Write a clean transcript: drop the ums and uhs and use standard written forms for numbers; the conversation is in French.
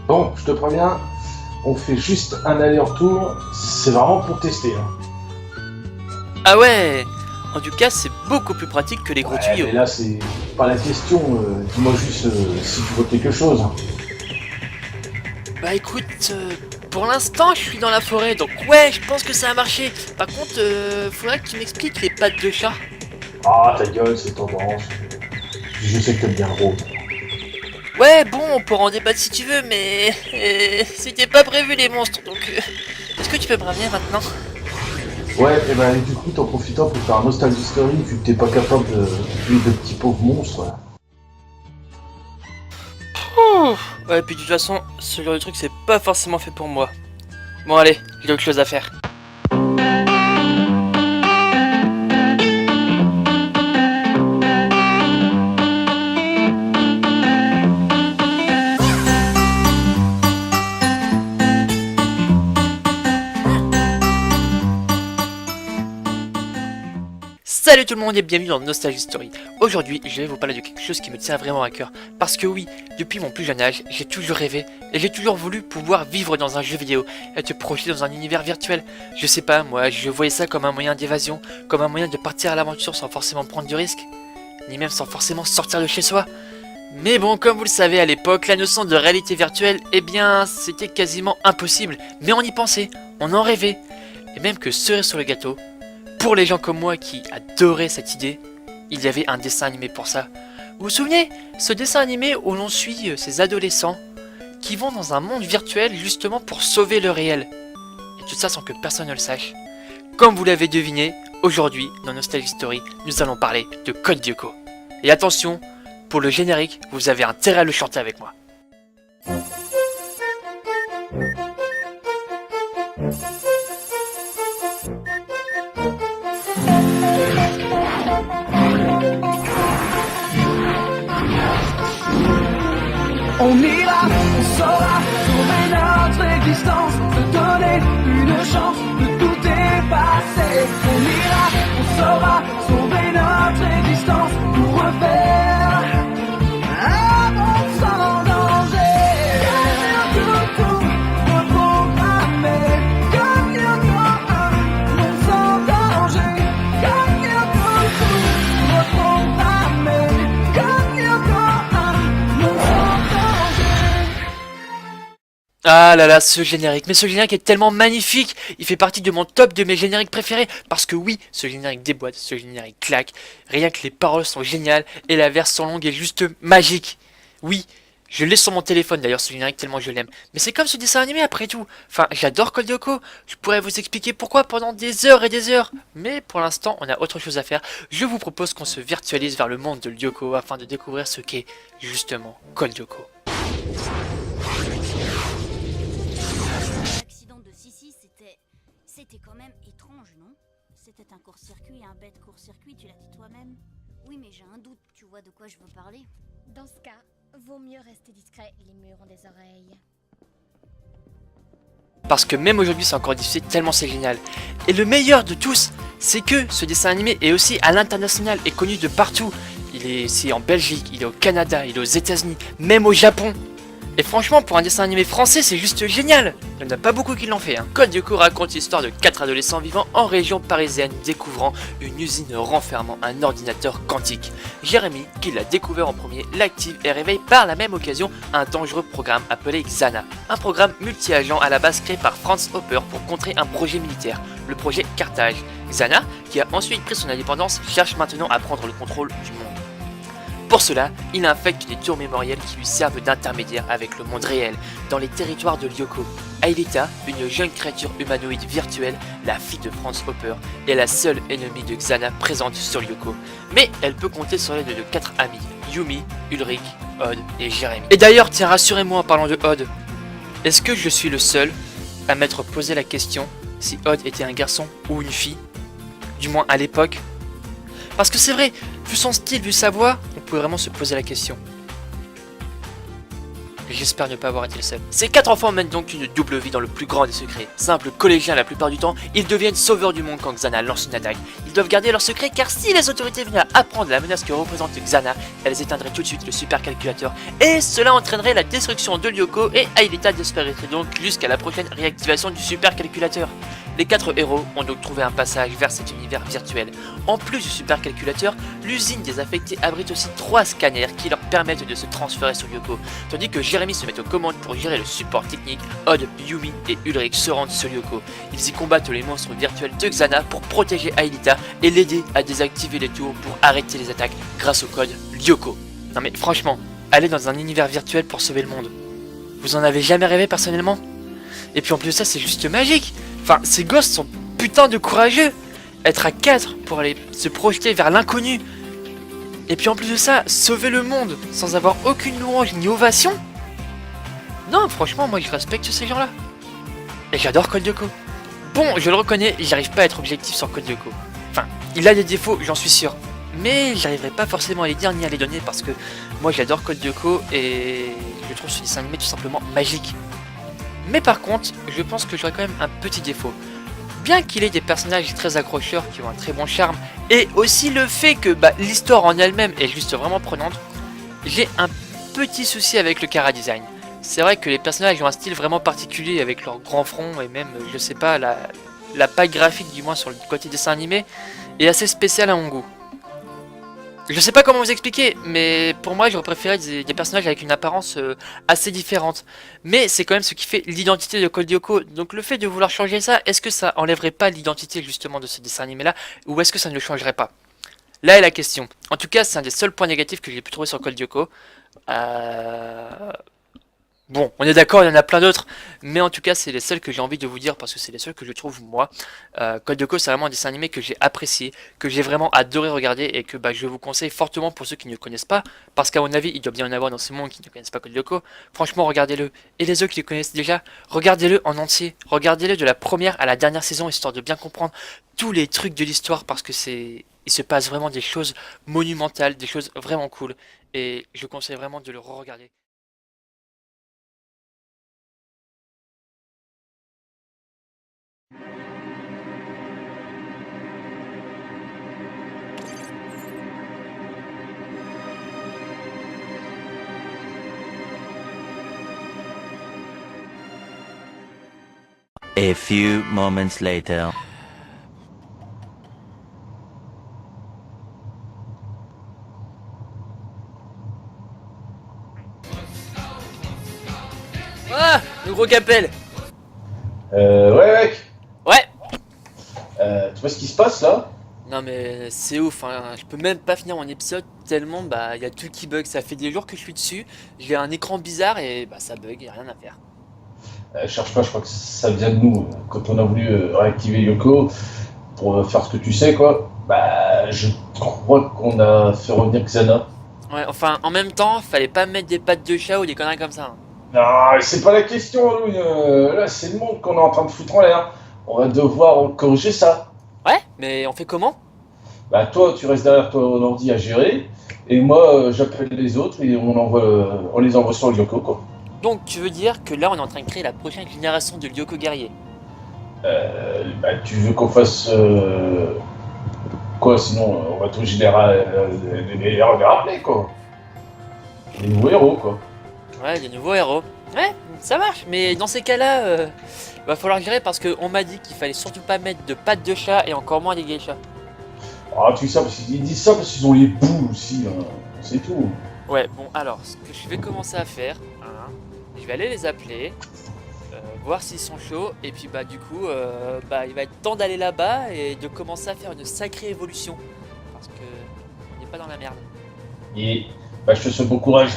Bon, je te préviens, on fait juste un aller-retour, c'est vraiment pour tester. Hein. Ah ouais. En tout cas, c'est beaucoup plus pratique que les gros Ouais, tuyaux. mais là, c'est pas la question. Dis-moi juste si tu vois quelque chose. Bah écoute, pour l'instant, je suis dans la forêt, donc ouais, je pense que ça a marché. Par contre, faudrait que tu m'expliques les pattes de chat. Ah, ta gueule, c'est tendance. Je sais que t'aimes bien le rôle. Ouais, bon, on pourra en débattre si tu veux, mais c'était pas prévu les monstres, donc est-ce que tu peux me ramener maintenant? Ouais, et ben du coup, t'en profitant pour faire un nostalgie story, vu que t'es pas capable de tuer de petits pauvres monstres. Là. Ouh. Ouais, puis de toute façon, ce genre de truc, c'est pas forcément fait pour moi. Bon, allez, j'ai autre chose à faire. Salut tout le monde et bienvenue dans Nostalgie Story. Aujourd'hui, je vais vous parler de quelque chose qui me tient vraiment à cœur. Parce que oui, depuis mon plus jeune âge, j'ai toujours rêvé et j'ai toujours voulu pouvoir vivre dans un jeu vidéo, être projeté dans un univers virtuel. Je sais pas, moi, je voyais ça comme un moyen d'évasion, comme un moyen de partir à l'aventure sans forcément prendre de risques, ni même sans forcément sortir de chez soi. Mais bon, comme vous le savez à l'époque, la notion de réalité virtuelle, eh bien, c'était quasiment impossible. Mais on y pensait, on en rêvait. Et même que cerise sur le gâteau, pour les gens comme moi qui adoraient cette idée, il y avait un dessin animé pour ça. Vous vous souvenez, ce dessin animé où l'on suit ces adolescents qui vont dans un monde virtuel justement pour sauver le réel. Et tout ça sans que personne ne le sache. Comme vous l'avez deviné, aujourd'hui, dans Nostalgie Story, nous allons parler de Code Lyoko. Et attention, pour le générique, vous avez intérêt à le chanter avec moi. On ira, on saura sauver notre existence, se donner une chance de tout dépasser. On ira, on saura sauver notre existence pour refaire un monde sans danger. Gagner tout, reprogrammer. Gagner un monde sans danger. Gagner tout, reprogrammer. Gagner un monde sans danger. Ah là là, ce générique, mais ce générique est tellement magnifique. Il fait partie de mon top de mes génériques préférés. Parce que oui, ce générique déboîte, ce générique claque. Rien que les paroles sont géniales et la version longue est juste magique. Oui, je l'ai sur mon téléphone d'ailleurs ce générique tellement je l'aime. Mais c'est comme ce dessin animé après tout. Enfin, j'adore Code Lyoko. Je pourrais vous expliquer pourquoi pendant des heures et des heures. Mais pour l'instant, on a autre chose à faire. Je vous propose qu'on se virtualise vers le monde de Lyoko afin de découvrir ce qu'est justement Code Lyoko. L'accident de Sissi, c'était quand même étrange, non? C'était un court-circuit, un bête court-circuit, tu l'as dit toi-même. Oui, mais j'ai un doute, tu vois de quoi je veux parler? Dans ce cas, vaut mieux rester discret, les murs ont des oreilles. Parce que même aujourd'hui c'est encore difficile tellement c'est génial. Et le meilleur de tous, c'est que ce dessin animé est aussi à l'international et connu de partout. Il est ici en Belgique, il est au Canada, il est aux États-Unis, même au Japon. Et franchement, pour un dessin animé français, c'est juste génial. Il n'y en a pas beaucoup qui l'ont fait. Code Lyoko raconte l'histoire de 4 adolescents vivant en région parisienne, découvrant une usine renfermant un ordinateur quantique. Jérémy, qui l'a découvert en premier, l'active et réveille par la même occasion un dangereux programme appelé Xana. Un programme multi-agent à la base créé par Franz Hopper pour contrer un projet militaire, le projet Carthage. Xana, qui a ensuite pris son indépendance, cherche maintenant à prendre le contrôle du monde. Pour cela, il infecte des tours mémorielles qui lui servent d'intermédiaire avec le monde réel, dans les territoires de Lyoko. Aelita, une jeune créature humanoïde virtuelle, la fille de Franz Hopper, est la seule ennemie de Xana présente sur Lyoko. Mais elle peut compter sur l'aide de 4 amis, Yumi, Ulrich, Odd et Jérémy. Et d'ailleurs, tiens, rassurez-moi en parlant de Odd. Est-ce que je suis le seul à m'être posé la question si Odd était un garçon ou une fille? Du moins à l'époque. Parce que c'est vrai, vu son style, vu sa voix, on peut vraiment se poser la question. J'espère ne pas avoir été le seul. Ces 4 enfants mènent donc une double vie dans le plus grand des secrets. Simples collégiens la plupart du temps, ils deviennent sauveurs du monde quand Xana lance une attaque. Ils doivent garder leur secret car si les autorités venaient à apprendre la menace que représente Xana, elles éteindraient tout de suite le supercalculateur. Et cela entraînerait la destruction de Lyoko et Aelita disparaîtrait donc jusqu'à la prochaine réactivation du supercalculateur. Les 4 héros ont donc trouvé un passage vers cet univers virtuel. En plus du supercalculateur, l'usine des affectés abrite aussi 3 scanners qui leur permettent de se transférer sur Lyoko, tandis que Jérémy se met aux commandes pour gérer le support technique. Odd, Yumi et Ulrich se rendent sur Lyoko. Ils y combattent les monstres virtuels de Xana pour protéger Aelita et l'aider à désactiver les tours pour arrêter les attaques grâce au code Lyoko. Non mais franchement, aller dans un univers virtuel pour sauver le monde. Vous en avez jamais rêvé personnellement? Et puis en plus de ça, c'est juste magique. Enfin, ces gosses sont putain de courageux. Être à 4 pour aller se projeter vers l'inconnu. Et puis en plus de ça, sauver le monde sans avoir aucune louange ni ovation. Non, franchement, moi je respecte ces gens-là. Et j'adore Code Lyoko. Bon, je le reconnais, j'arrive pas à être objectif sur Code Lyoko. Enfin, il a des défauts, j'en suis sûr. Mais j'arriverai pas forcément à les dire ni à les donner parce que moi j'adore Code Lyoko et je trouve ce dessin animé tout simplement magique. Mais par contre, je pense que j'aurais quand même un petit défaut. Bien qu'il ait des personnages très accrocheurs qui ont un très bon charme, et aussi le fait que l'histoire en elle-même est juste vraiment prenante, j'ai un petit souci avec le chara-design. C'est vrai que les personnages ont un style vraiment particulier avec leur grand front et même, je sais pas, la patte graphique du moins sur le côté dessin animé est assez spéciale à mon goût. Je sais pas comment vous expliquer, mais pour moi j'aurais préféré des personnages avec une apparence assez différente. Mais c'est quand même ce qui fait l'identité de Code Lyoko. Donc le fait de vouloir changer ça, est-ce que ça enlèverait pas l'identité justement de ce dessin animé là, ou est-ce que ça ne le changerait pas? Là est la question. En tout cas c'est un des seuls points négatifs que j'ai pu trouver sur Code Lyoko. Bon, on est d'accord, il y en a plein d'autres, mais en tout cas c'est les seuls que j'ai envie de vous dire parce que c'est les seuls que je trouve moi. Code Lyoko c'est vraiment un dessin animé que j'ai apprécié, que j'ai vraiment adoré regarder et que je vous conseille fortement pour ceux qui ne le connaissent pas, parce qu'à mon avis il doit bien y en avoir dans ce monde qui ne connaissent pas Code Lyoko. Franchement regardez-le, et les autres qui le connaissent déjà, regardez-le en entier, regardez-le de la première à la dernière saison histoire de bien comprendre tous les trucs de l'histoire parce que il se passe vraiment des choses monumentales, des choses vraiment cool, et je conseille vraiment de le re-regarder. A few moments later. Ah, le gros capel. Ouais mec, Ouais. tu vois ce qui se passe là? Non mais c'est ouf, hein. Je peux même pas finir mon épisode tellement y a tout qui bug. Ça fait des jours que je suis dessus, j'ai un écran bizarre et ça bug, y a rien à faire. Cherche pas, je crois que ça vient de nous. Quand on a voulu réactiver Lyoko pour faire ce que tu sais quoi, je crois qu'on a fait revenir Xana. Ouais, enfin en même temps, fallait pas mettre des pattes de chat ou des conneries comme ça. Hein. Non, c'est pas la question, Louis. Là, c'est le monde qu'on est en train de foutre en l'air. On va devoir corriger ça. Ouais, mais on fait comment? Toi, tu restes derrière ton ordi à gérer, et moi, j'appelle les autres et on les envoie sur Lyoko, quoi. Donc tu veux dire que là on est en train de créer la prochaine génération de Lyoko guerrier? Tu veux qu'on fasse quoi? Sinon, on va tout générer les rappeler, quoi. Les nouveaux héros, quoi. Ouais, des nouveaux héros. Ouais, ça marche, mais dans ces cas-là, va falloir gérer parce qu'on m'a dit qu'il fallait surtout pas mettre de pattes de chat et encore moins des geishas. Ah, tu dis ça parce qu'ils disent ça parce qu'ils ont les boules aussi, hein. C'est tout. Ouais, bon alors, ce que je vais commencer à faire, hein, je vais aller les appeler, voir s'ils sont chauds, et puis du coup, il va être temps d'aller là-bas et de commencer à faire une sacrée évolution. Parce que on n'est pas dans la merde. Et je te souhaite bon courage.